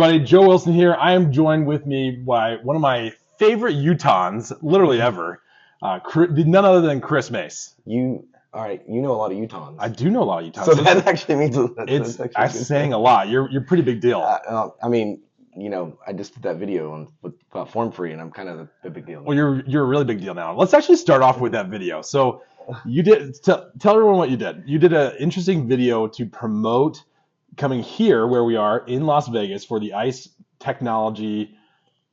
Buddy, Joe Wilson here. I am joined with me by one of my favorite Utahns, literally ever, none other than Chris Mace. All right, you know a lot of Utahns. I do know a lot of Utahns. So that actually means I'm saying a lot. You're a pretty big deal. I mean, I just did that video about Form Free, and I'm kind of a big deal. Well, you're a really big deal now. Let's actually start off with that video. So you did tell everyone what you did. You did an interesting video to promote coming here where we are in Las Vegas for the ICE Technology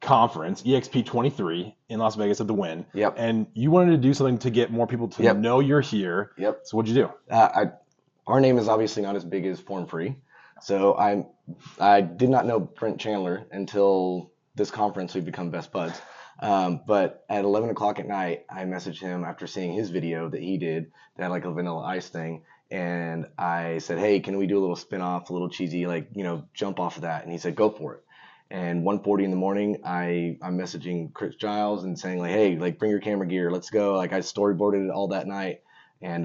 Conference, EXP 23 in Las Vegas at the Wynn. Yep. And you wanted to do something to get more people to know you're here. Yep. So what'd you do? Our name is obviously not as big as Form Free. So I did not know Brent Chandler until this conference. We've become best buds. But at 11 o'clock at night, I messaged him after seeing his video that he did that had like a vanilla ice thing. And I said, hey, can we do a little spin off, a little cheesy, jump off of that? And he said, go for it. And 1:40 in the morning, I'm messaging Chris Giles and saying like, hey, bring your camera gear. Let's go. I storyboarded it all that night. And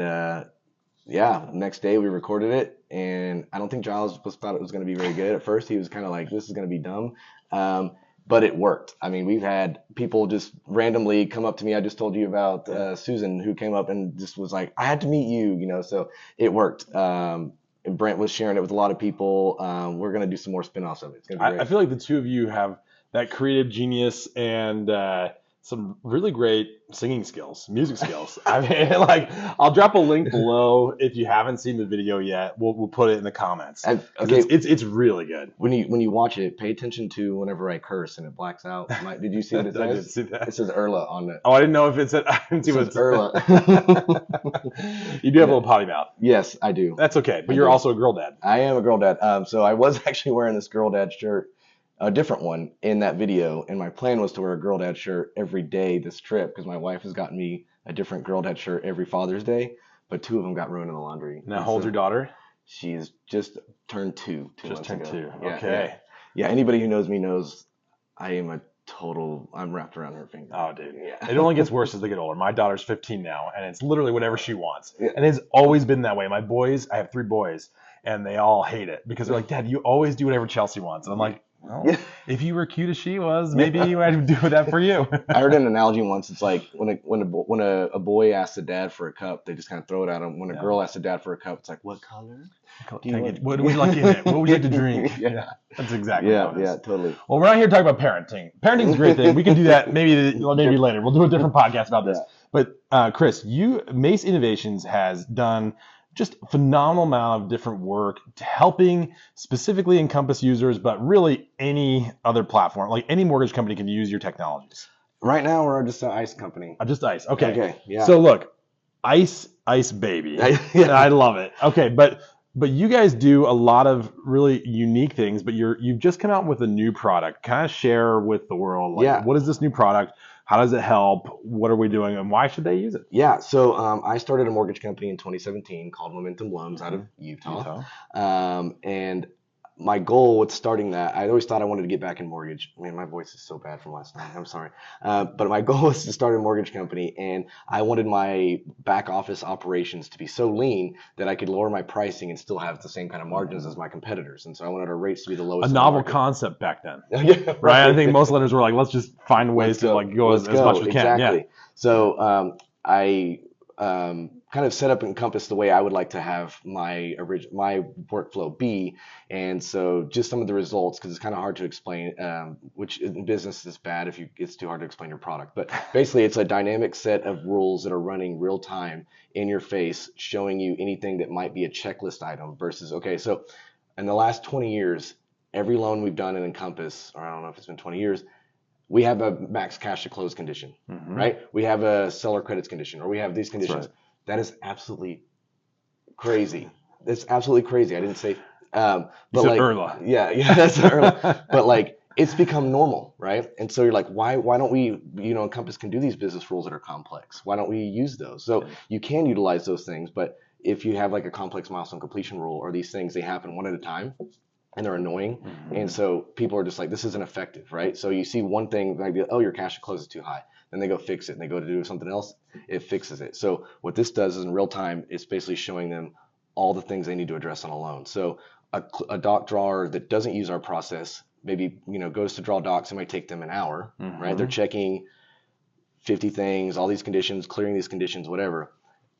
next day we recorded it. And I don't think Giles thought it was going to be very good at first. He was kind of like, this is going to be dumb. But it worked. I mean, we've had people just randomly come up to me. I just told you about Susan, who came up and just was like, I had to meet you, so it worked. And Brent was sharing it with a lot of people. We're going to do some more spin-offs of it. It's gonna be great. I feel like the two of you have that creative genius and some really great singing skills, music skills. I mean, I'll drop a link below if you haven't seen the video yet. We'll put it in the comments. Okay. It's really good. When you watch it, pay attention to whenever I curse and it blacks out. Did you see what it says? I did see that. It says Erla on it. Oh, I didn't know if it said. I didn't see what it said. Erla. You do have a little potty mouth. Yes, I do. That's okay, but you're also a girl dad. I am a girl dad. So I was actually wearing this girl dad shirt, a different one in that video, and my plan was to wear a girl dad shirt every day this trip because my wife has gotten me a different girl dad shirt every Father's Day, but two of them got ruined in the laundry. Now, how old's your daughter? She's just turned two. Just turned two. Yeah, okay. Yeah. Anybody who knows me knows I am I'm wrapped around her finger. Oh, dude. Yeah. It only gets worse as they get older. My daughter's 15 now, and it's literally whatever she wants. Yeah. And it's always been that way. My boys, I have 3 boys, and they all hate it because they're like, Dad, you always do whatever Chelsea wants. And I'm like, well, if you were cute as she was, maybe I'd do that for you. I heard an analogy once. It's like when a boy asks a dad for a cup, they just kind of throw it at him. When a girl asks a dad for a cup, it's like, what color? What would you like in it? What would you like to drink? Yeah, that's exactly how it is. Yeah, totally. Well, we're not here to talk about parenting. Parenting's a great thing. We can do that maybe later. We'll do a different podcast about this. Yeah. But Chris, Mace Innovations has done just a phenomenal amount of different work to helping specifically Encompass users, but really any other platform, like any mortgage company can use your technologies. Right now, we're just an ICE company. Just ICE. Okay. Yeah. So look, ICE baby. I love it. Okay, but you guys do a lot of really unique things, but you've just come out with a new product. Kind of share with the world, what is this new product? How does it help? What are we doing? And why should they use it? Yeah. So I started a mortgage company in 2017 called Momentum Loans out of Utah. And my goal with starting that, I always thought I wanted to get back in mortgage. Man, my voice is so bad from last night. I'm sorry. But my goal was to start a mortgage company, and I wanted my back office operations to be so lean that I could lower my pricing and still have the same kind of margins as my competitors. And so I wanted our rates to be the lowest. A novel concept back then. Yeah, right. I think most lenders were like, let's just find ways to go as much as we can. Exactly. Yeah. So I kind of set up Encompass the way I would like to have my workflow be. And so just some of the results, because it's kind of hard to explain, which in business is bad if it's too hard to explain your product. But basically, it's a dynamic set of rules that are running real time in your face, showing you anything that might be a checklist item versus, okay, so in the last 20 years, every loan we've done in Encompass, or I don't know if it's been 20 years, we have a max cash to close condition, right? We have a seller credits condition, or we have these conditions. Right. That is absolutely crazy. That's absolutely crazy. I didn't say, but Erla. Yeah, that's Erla. But it's become normal, right? And so you're like, why don't we, Encompass can do these business rules that are complex. Why don't we use those? So you can utilize those things, but if you have a complex milestone completion rule or these things, they happen one at a time. And they're annoying. And so people are just like, this isn't effective, right? So you see one thing, like, oh, your cash to close is too high. Then they go fix it and they go to do something else. It fixes it. So what this does is in real time, it's basically showing them all the things they need to address on a loan. So a doc drawer that doesn't use our process maybe, goes to draw docs. It might take them an hour, Mm-hmm. right? They're checking 50 things, all these conditions, clearing these conditions, whatever.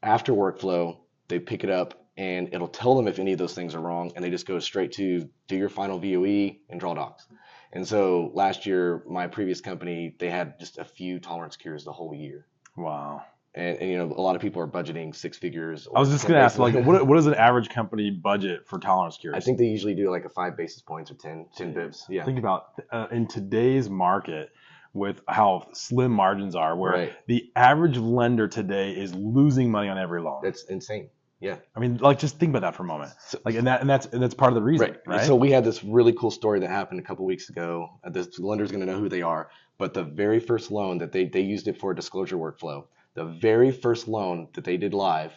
After workflow, they pick it up and it'll tell them if any of those things are wrong, and they just go straight to do your final VOE and draw docs. And so last year, my previous company, they had just a few tolerance cures the whole year. Wow. And a lot of people are budgeting 6 figures. I was just going to ask, like, what is an average company budget for tolerance cures? I think they usually do like a 5 basis points or 10 bips. Yeah. Think about in today's market with how slim margins are, where the average lender today is losing money on every loan. That's insane. Yeah. I mean, like, just think about that for a moment. Like, and that's part of the reason, right? So we had this really cool story that happened a couple weeks ago. This lender's going to know who they are, but the very first loan that they used it for a disclosure workflow. The very first loan that they did live,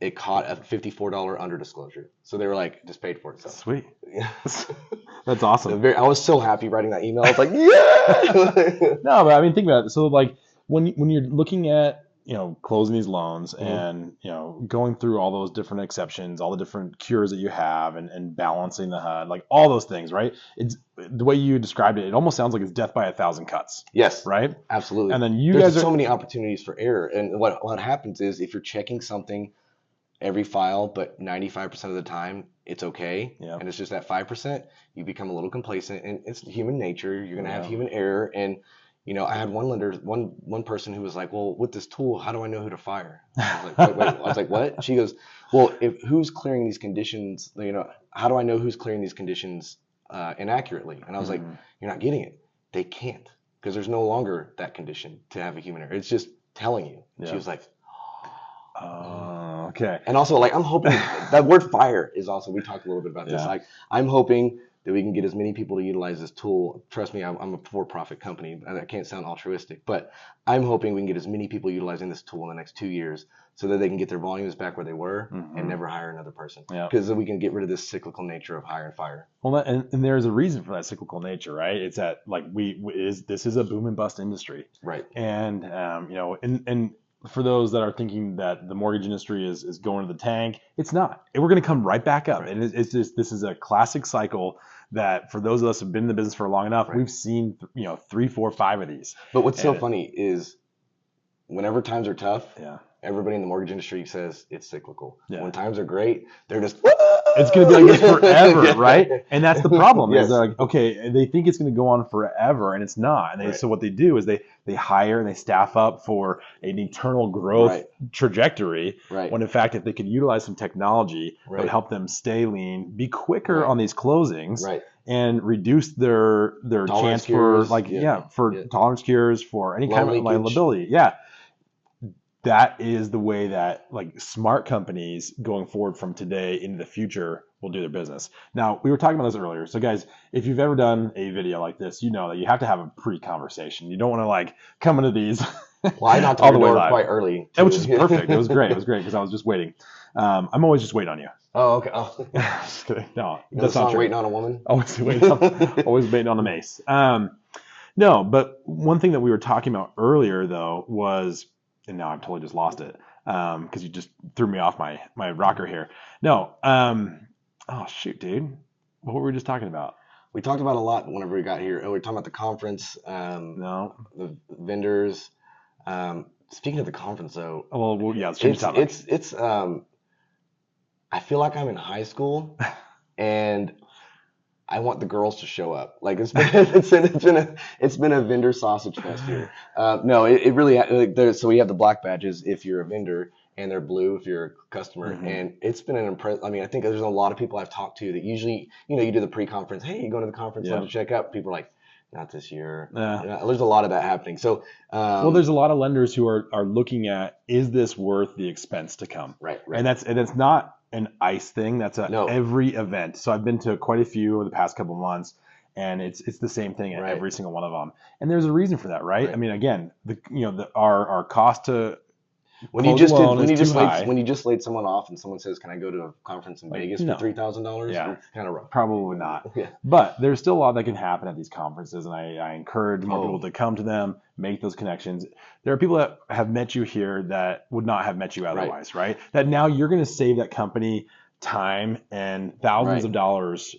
it caught a $54 under disclosure. So they were like, just paid for itself. Sweet. That's awesome. I was so happy writing that email. I was like, yeah. No, but I mean, think about it. So like when you're looking at, closing these loans and, going through all those different exceptions, all the different cures that you have and balancing the HUD, like all those things, right? It's the way you described it. It almost sounds like it's death by 1,000 cuts. Yes. Right. Absolutely. And then there's so many opportunities for error. And what happens is if you're checking something every file, but 95% of the time it's okay. Yeah. And it's just that 5%, you become a little complacent, and it's human nature. You're going to have human error. And I had one person who was like, well, with this tool, how do I know who to fire? I was like, wait. I was like, what? She goes, well, who's clearing these conditions? How do I know who's clearing these conditions inaccurately? And I was like, you're not getting it. They can't, because there's no longer that condition to have a human error. It's just telling you. Yeah. She was like, okay. And also, like, I'm hoping that word fire is also, we talked a little bit about this. Like, I'm hoping that we can get as many people to utilize this tool. Trust me, I'm a for-profit company. I can't sound altruistic, but I'm hoping we can get as many people utilizing this tool in the next 2 years so that they can get their volumes back where they were and never hire another person. Because we can get rid of this cyclical nature of hire and fire. Well, and there's a reason for that cyclical nature, right? It's that, like, this is a boom and bust industry. Right. And, and for those that are thinking that the mortgage industry is going to the tank, it's not. We're going to come right back up. Right. And it's just, this is a classic cycle that, for those of us who've been in the business for long enough, we've seen 3, 4, 5 of these. But what's so funny is whenever times are tough, everybody in the mortgage industry says it's cyclical. Yeah. When times are great, they're just, it's going to be like this forever, right? And that's the problem. Is they're like, okay, they think it's going to go on forever, and it's not. And so what they do is they hire and they staff up for an eternal growth trajectory. Right. When in fact, if they could utilize some technology that would help them stay lean, be quicker on these closings, and reduce their chance cures, for tolerance cures, for any kind of liability. Yeah. That is the way that, like, smart companies going forward from today into the future will do their business. Now, we were talking about this earlier. So guys, if you've ever done a video like this, you know that you have to have a pre-conversation. You don't want to, like, come into these well, I knocked on the door quite early, which is perfect. It was great. It was great because I was just waiting. I'm always just waiting on you. Oh, okay. Oh. Just kidding. No, that's not true. Waiting on a woman? Always waiting on a Mace. No, but one thing that we were talking about earlier, though, was, and now I've totally just lost it because you just threw me off my rocker here. No. Oh, shoot, dude. What were we just talking about? We talked about a lot whenever we got here. We were talking about the conference, the vendors. Speaking of the conference, though. Well, yeah, let's change the topic. It's I feel like I'm in high school and I want the girls to show up. Like, it's been a vendor sausage fest here. No, it really, so we have the black badges if you're a vendor, and they're blue if you're a customer. Mm-hmm. And it's been I think there's a lot of people I've talked to that usually, you do the pre-conference. Hey, you going to the conference? Love to check out. People are like, not this year. There's a lot of that happening. So, there's a lot of lenders who are looking at, is this worth the expense to come? Right. And that's not an ICE thing. That's every event. So I've been to quite a few over the past couple of months, and it's the same thing at every single one of them. And there's a reason for that, right? I mean, again, our cost to when you just laid someone off and someone says, "Can I go to a conference in Vegas for $3,000?" Yeah, it's kind of rough. Probably not. Yeah. But there's still a lot that can happen at these conferences, and I encourage more people to come to them, make those connections. There are people that have met you here that would not have met you otherwise, right? That now you're going to save that company time and thousands of dollars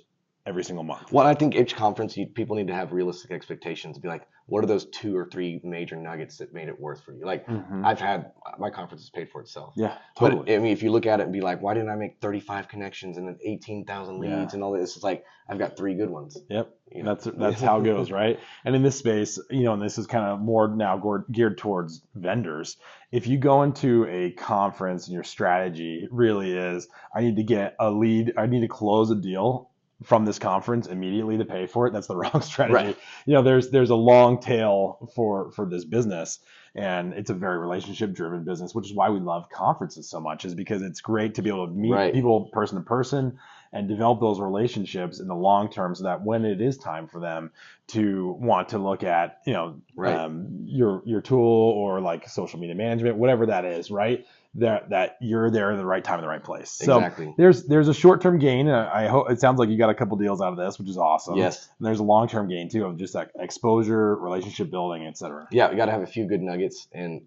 every single month. Well, I think each conference, people need to have realistic expectations. Be like, what are those 2 or 3 major nuggets that made it worth for you? Like, I've had my conference has paid for itself. Yeah, totally. But I mean, if you look at it and be like, why didn't I make 35 connections and then 18,000 leads and all this? It's like, I've got 3 good ones. Yep. That's how it goes, right? And in this space, and this is kind of more now geared towards vendors. If you go into a conference and your strategy really is, I need to get a lead, I need to close a deal from this conference immediately to pay for it, that's the wrong strategy. Right. There's a long tail for this business, and it's a very relationship driven business, which is why we love conferences so much, is because it's great to be able to meet people person to person and develop those relationships in the long term, so that when it is time for them to want to look at, your tool or like social media management, whatever that is, right? That you're there at the right time in the right place. So exactly. There's a short-term gain. I hope it sounds like you got a couple deals out of this, which is awesome. Yes. And there's a long-term gain too of just like exposure, relationship building, etc. Yeah, we got to have a few good nuggets, and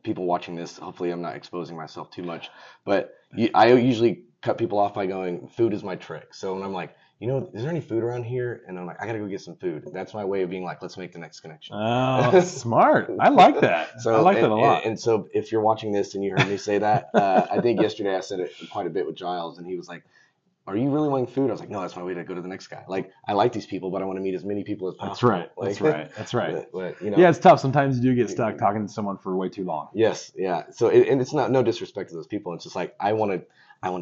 people watching this, hopefully I'm not exposing myself too much, but I usually cut people off by going, food is my trick. So when I'm like, is there any food around here? And I'm like, I got to go get some food. That's my way of being like, let's make the next connection. Oh, smart. I like that. I like that a lot. And so if you're watching this and you heard me say that, I think yesterday I said it quite a bit with Giles, and he was like, are you really wanting food? I was like, no, that's my way to go to the next guy. Like, I like these people, but I want to meet as many people as possible. That's right. That's right. But, yeah, it's tough. Sometimes you do get stuck talking to someone for way too long. Yes. Yeah. So, and it's no disrespect to those people. It's just like, I want to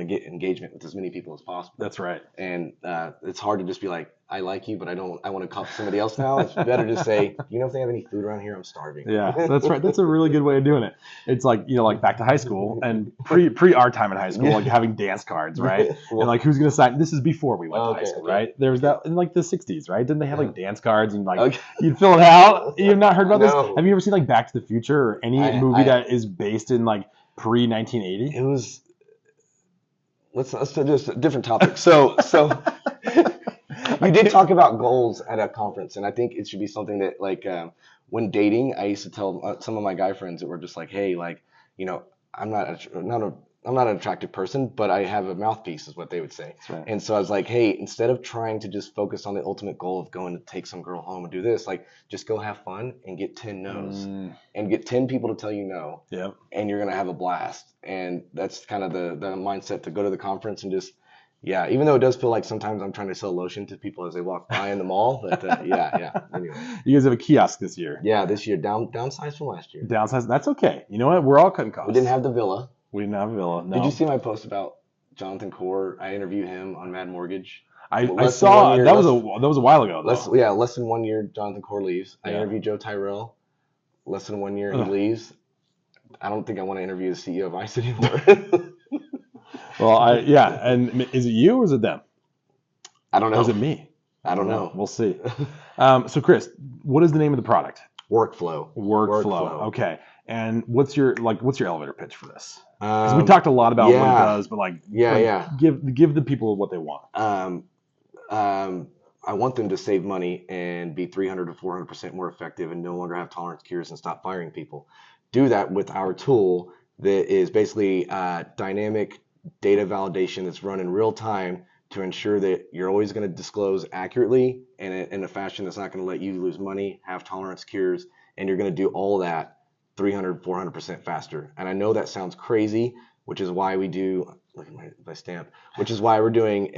get engagement with as many people as possible. That's right. And it's hard to just be like, I like you, but I want to call somebody else now. It's better to say, if they have any food around here, I'm starving. Yeah, that's right. That's a really good way of doing it. It's like, like back to high school and pre our time in high school, like having dance cards, right? Well, and like, who's going to sign? This is before we went to high school, right? There was that in like the 60s, right? Didn't they have like dance cards and like you'd fill it out? You've not heard about this? Have you ever seen like Back to the Future or any movie that is based in like pre 1980? It was. Let's do just a different topic. So we did talk about goals at a conference, and I think it should be something that, like, when dating, I used to tell some of my guy friends that were just like, hey, like, I'm not an attractive person, but I have a mouthpiece, is what they would say. Right. And so I was like, hey, instead of trying to just focus on the ultimate goal of going to take some girl home and do this, like, just go have fun and get 10 no's and get 10 people to tell you no. Yep. And you're going to have a blast. And that's kind of the mindset to go to the conference and just, even though it does feel like sometimes I'm trying to sell lotion to people as they walk by in the mall, but anyway. You guys have a kiosk this year. Yeah, this year, downsized from last year. Downsized, that's okay. You know what? We're all cutting costs. We didn't have the villa. We didn't have a villa. No. Did you see my post about Jonathan Core? I interviewed him on MadMortgage. I saw that was a while ago. Less than 1 year, Jonathan Core leaves. I interviewed Joe Tyrell. Less than 1 year, he leaves. I don't think I want to interview the CEO of ICE anymore. Well, and is it you or is it them? I don't know. Or is it me? I don't know. We'll see. So Chris, what is the name of the product? Workflow. Okay. And what's your elevator pitch for this? Because we talked a lot about what it does, but give the people what they want. I want them to save money and be 300 to 400% more effective and no longer have tolerance cures and stop firing people. Do that with our tool that is basically dynamic data validation that's run in real time to ensure that you're always going to disclose accurately and in a fashion that's not going to let you lose money, have tolerance cures, and you're going to do all that 300, 400% faster. And I know that sounds crazy, which is why we do, look at my stamp, which is why we're doing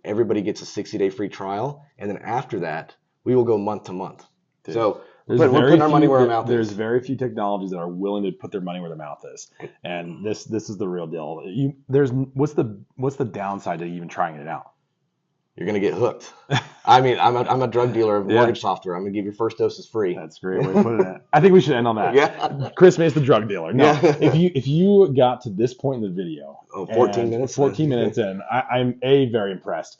everybody gets a 60-day free trial. And then after that, we will go month to month. Dude. So we're putting our money where our mouth is. There's very few technologies that are willing to put their money where their mouth is. And this is the real deal. What's the downside to even trying it out? You're gonna get hooked. I mean, I'm a drug dealer of mortgage software. I'm gonna give your first doses free. That's a great way to put it. I think we should end on that. Yeah. Chris Mace, the drug dealer. No, if you got to this point in the video, 14 minutes. 14 minutes in, I'm very impressed.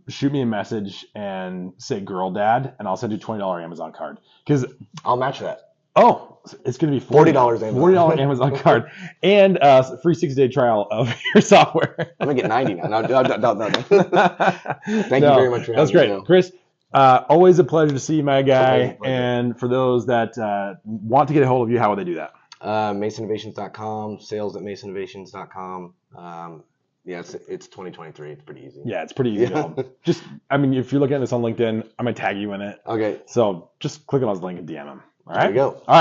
Shoot me a message and say "girl dad," and I'll send you $20 Amazon card. Because I'll match that. Oh, it's going to be $40 $40 Amazon card and free 60-day trial of your software. I'm going to get 90 now. No. Thank you very much for having me. That's great. Chris, always a pleasure to see you, my guy. And for those that want to get a hold of you, how would they do that? MaceInnovations.com, sales@MaceInnovations.com. Yeah, it's 2023. It's pretty easy. Yeah, it's pretty easy. Yeah. Just, I mean, if you're looking at this on LinkedIn, I'm gonna tag you in it. Okay. So just click on his link and DM him. All right. There you go. All right.